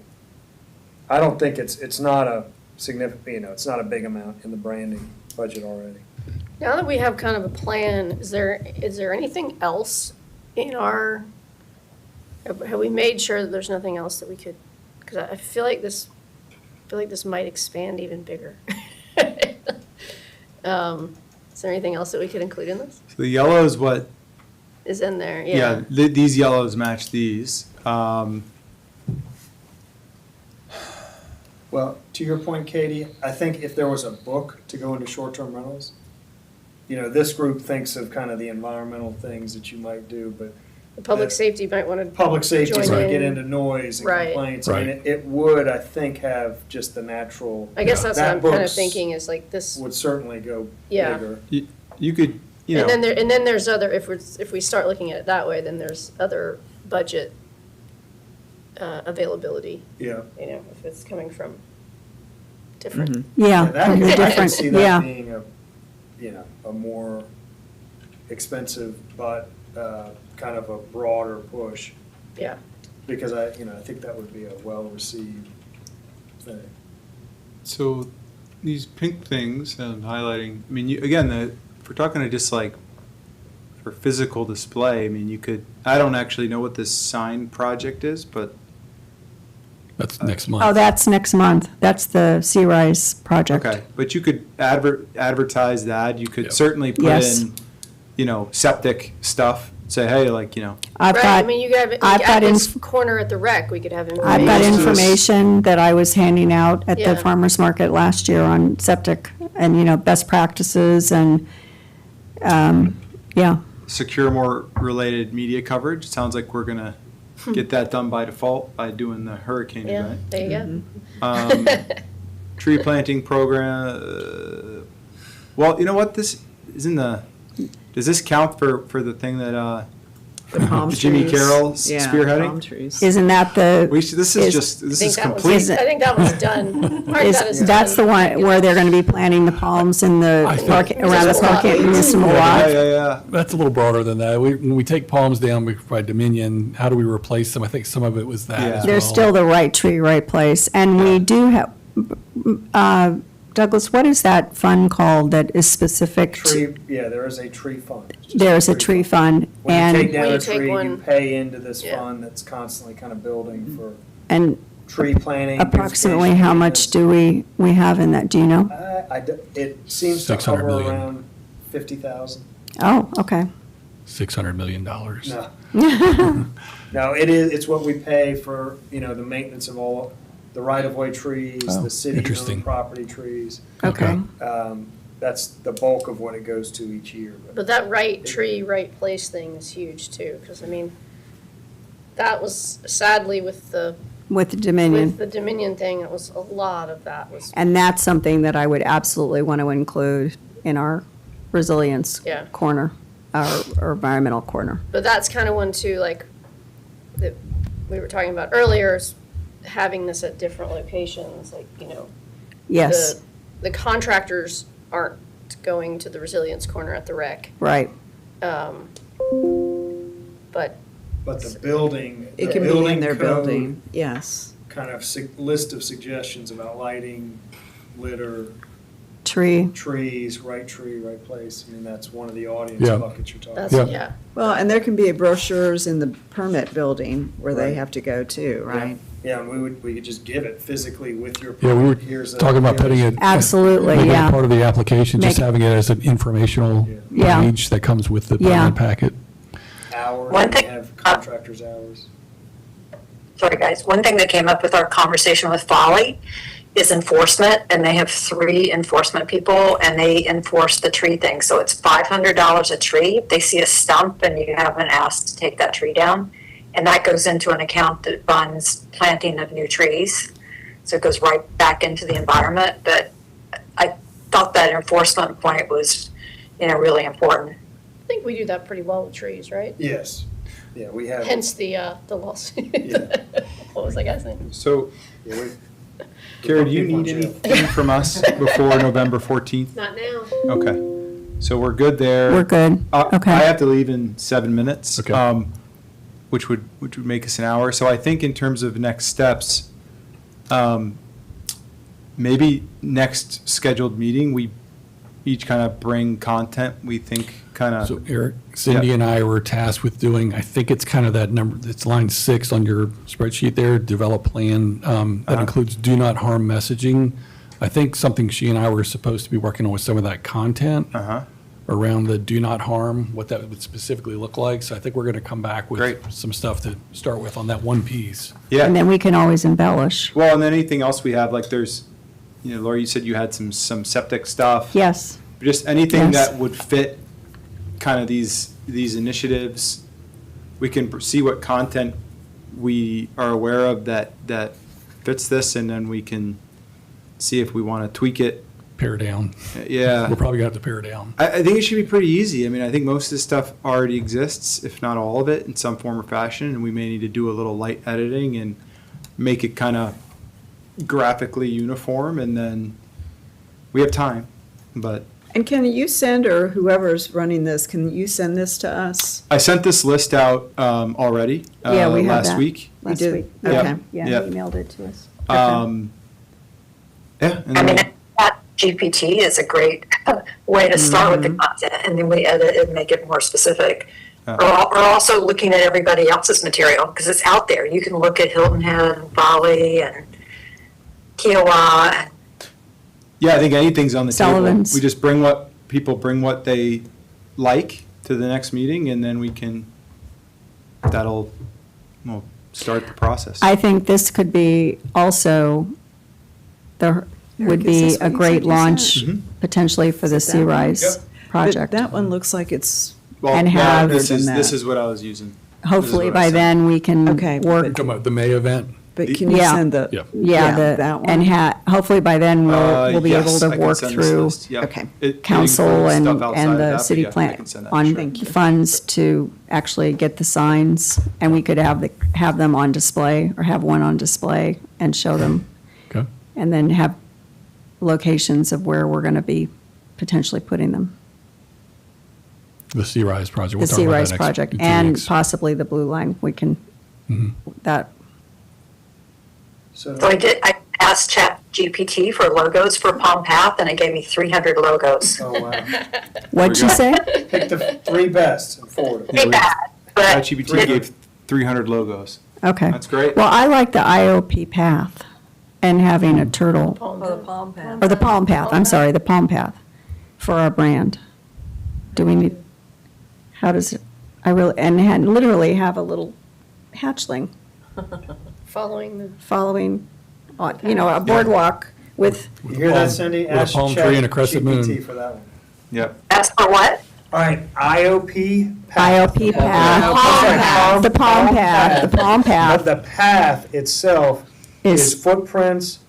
I don't think it's not a significant, it's not a big amount in the branding budget already. Now that we have kind of a plan, is there anything else in our, have we made sure that there's nothing else that we could, because I feel like this might expand even bigger. Is there anything else that we could include in this? So the yellow is what, Is in there, yeah, yeah. these yellows match these. Well, to your point, Katie, I think if there was a book to go into short-term rentals, this group thinks of kind of the environmental things that you might do, but The public safety might want to, public safety Join might in. get into noise and Right. complaints. I mean, Right. it would, I think, have just the natural. I guess that's what That I'm kind of books thinking is like this, Would certainly go Yeah. bigger. You could, and then there's other, if we start looking at it that way, then there's other budget availability, Yeah. if it's coming from different. Yeah, That from the I can different, see that yeah. being a more expensive, but kind of a broader push, Yeah, because I think that would be a well-received thing. So these pink things I'm highlighting, I mean, if we're talking to just like for physical display, I mean, I don't actually know what this sign project is, but that's next month. Oh, that's next month. That's the Sea Rise project. okay. But you could advertise that. You could Yep. certainly put Yes. in, septic stuff. Say, hey, I've right, got, I mean, you could have, I've at got this corner at the rec, we could have I've got information. information that I was handing out at Yeah. the farmer's market last year on septic and, best practices and, yeah. secure more related media coverage. Sounds like we're gonna get that done by default by doing the hurricane Yeah, event. there you go. Tree planting program. Well, you know what? This is in the. Does this count for the thing that The palm Jimmy trees. Carroll Yeah, spearheading? palm trees. Isn't that the? This Is- is just I this think is that was- complete. Is it- I think that was done. Mark, Is, that is that's the done. one where they're gonna be planting the palms in the I think- park, around the Municipal park lot. municipal Yeah, lot. yeah. That's a little broader than that. When we take palms down, we provide Dominion. How do we replace them? I think some of it was that Yeah. as well. There's still the right tree, right place. And we do have, Douglas, what is that fund called that is specific to? Tree, yeah, there is a tree fund. It's just There's a tree fund When you take and, down When a you take tree, you one- pay into this Yeah. fund that's constantly kind of building for and tree planting. approximately beautification how much maintenance. do we have in that? Do you know? It seems to $600 hover million. around 50,000. Oh, okay. $600 million. No. No, it's what we pay for, the maintenance of all the right-of-way trees, Oh, the city-owned interesting. property trees. Okay. That's the bulk of what it goes to each year. But that right tree, right place thing is huge too, because I mean, that was sadly with the Dominion. Dominion thing, it was a lot of that was, And that's something that I would absolutely want to include in our resilience Yeah. corner, our environmental corner. but that's kind of one too, like, that we were talking about earlier, is having this at different locations, like, Yes, the contractors aren't going to the resilience corner at the rec. right. But But the building, the It can be in building their code building, yes. kind of list of suggestions about lighting, litter, Tree, trees, right tree, right place. I mean, that's one of the audience Yeah. buckets you're talking that's, about. Yeah. yeah. Well, and there can be brochures in the permit building where they Right. have to go too, right? Yeah, and we could just give it physically with your. Yeah, we were here's a- talking about putting it. Absolutely, making it yeah. Part of the application, just Make- having it as an informational Yeah. page that comes with the Yeah. permit packet. Hours, One we thing- have contractors' hours. Sorry, guys. One thing that came up with our conversation with Folly is enforcement, and they have 3 enforcement people, and they enforce the tree thing. So it's $500 a tree. If they see a stump and you haven't asked to take that tree down, and that goes into an account that funds planting of new trees. So it goes right back into the environment. But I thought that enforcement point was, really important. I think we do that pretty well with trees, right? Yes, yeah, we have. Hence the lawsuit. Yeah. What was I guy's name? So, Yeah, we- Kara, do you need anything from us before November 14th? Not now. Okay, so we're good there. We're good. Okay. I have to leave in 7 minutes. Okay. Which would make us an hour. So I think in terms of next steps, maybe next scheduled meeting, we each kind of bring content we think kind So of, Eric, Cindy Yeah. and I were tasked with doing, I think it's kind of that number, it's line 6 on your spreadsheet there, develop plan. That includes do not harm messaging. I think something she and I were supposed to be working on with some of that content around the do not harm, what that would specifically look like. So I think we're going to come back with Great. some stuff to start with on that one piece. And yeah. then we can always embellish. Well, and then anything else we have, like there's, Laura, you said you had some septic stuff. Yes. Just anything Yes. that would fit kind of these initiatives. We can see what content we are aware of that fits this, and then we can see if we want to tweak it. Pare down. Yeah. We're probably going to have to pare down. I think it should be pretty easy. I mean, I think most of this stuff already exists, if not all of it, in some form or fashion, and we may need to do a little light editing and make it kind of graphically uniform, and then we have time, but And can you send, or whoever's running this, can you send this to us? I sent this list out already Yeah, we have last that. week. You Last did? week. Okay. Yeah, he Yep. emailed it to us. Yeah. and I mean, then- that GPT is a great way to start with the content, and then we edit it and make it more specific. Or also looking at everybody else's material, because it's out there. You can look at Hilton Head and Folly and Kiowa and Yeah, I think anything's on the table. Sullivan's. We just people bring what they like to the next meeting, and then that'll start the process. I think this could be also, there would Eric, is be this a what you great said you launch sent? Mhm. potentially for the Is it that one? Sea-Rise Yep. project. That one looks like it's, Well, and yeah, have- this is Than this that. is what I was using. Hopefully what I by sent. then we can Okay, work, Talking about the May event. but can you Yeah. send the? Yeah. yeah, that one? and hopefully by then we'll be able Yes, to I can work send this through list. Yep. Okay. It council includes and, stuff outside of the that, but city yeah, I plant can send that, on sure. Thank you. funds to actually get the signs, and we could have them on display, or have one on display and show them, Okay. and then have locations of where we're going to be potentially putting them. The Sea Rise project. The We'll talk Sea about that Rise next- project, in 2 and weeks. possibly the Blue Line, we can, that, So I asked ChatGPT for logos for Palm Path, and it gave me 300 logos. Oh, wow. what'd you say? Pick the 3 best and forward them. Pretty bad, but ChatGPT gave 300 logos. Okay. That's great. Well, I like the IOP path and having a turtle, Palm or the Palm Path, I'm sorry, the Palm Path for our brand. Do we need, how does it, and literally have a little hatchling Following the, following, a boardwalk with, You hear that, Cindy? With a Ask palm tree and a crescent moon. ChatGPT for that one. Yep. that's for what? All right, IOP path. IOP Palm path, the Palm Path, the Palm But Path the path itself is is footprints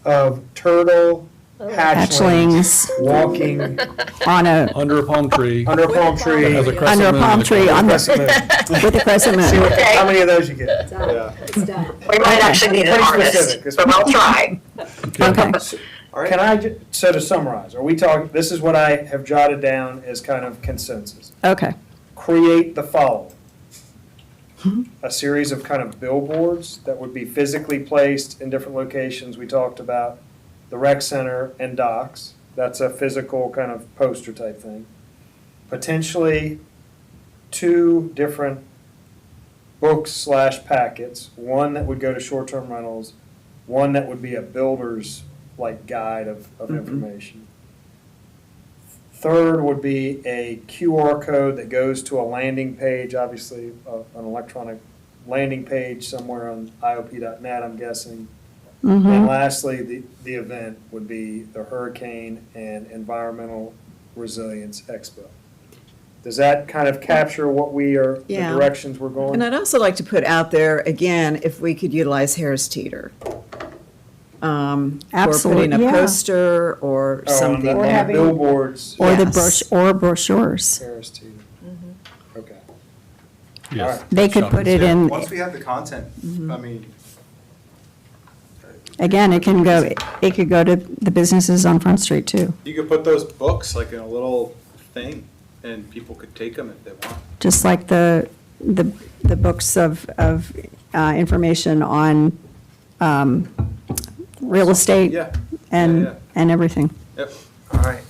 of turtle hatchlings hatchlings walking on Under a palm tree. under a palm tree. Has a with crescent under a moon palm in the tree corner. on crescent the, moon. with the crescent See moon. what- how many of those you get. Yeah. It's done. We might actually need an Pretty artist, specific. but I'll try. Okay. Can I, so to summarize, are we talking, this is what I have jotted down as kind of consensus. Okay. Create the following. A series of kind of billboards that would be physically placed in different locations. We talked about the rec center and docks. That's a physical kind of poster type thing. Potentially 2 different books/packets, one that would go to short-term rentals, one that would be a builder's like guide of information. Third would be a QR code that goes to a landing page, obviously, an electronic landing page somewhere on IOP.net, I'm guessing. And lastly, the event would be the Hurricane and Environmental Resilience Expo. Does that kind of capture what we are, the Yeah. directions we're going? And I'd also like to put out there, again, if we could utilize Harris Teeter. For Absolutely, putting a yeah. poster or Oh, on something the- on the there. billboards. Or the Yes. brochures. Harris Teeter. Okay. Yes. They could put it in, Once we have the content, I mean, again, it could go to the businesses on Front Street too, you could put those books like in a little thing, and people could take them if they want. just like the books of information on real estate Yeah. and, Yeah. and everything. Yep. All right.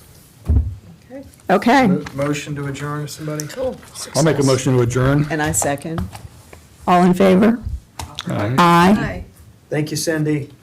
Okay, Motion to adjourn, somebody? Cool. I'll make a motion to adjourn. And I second. all in favor? Aye. Aye. Thank you, Cindy.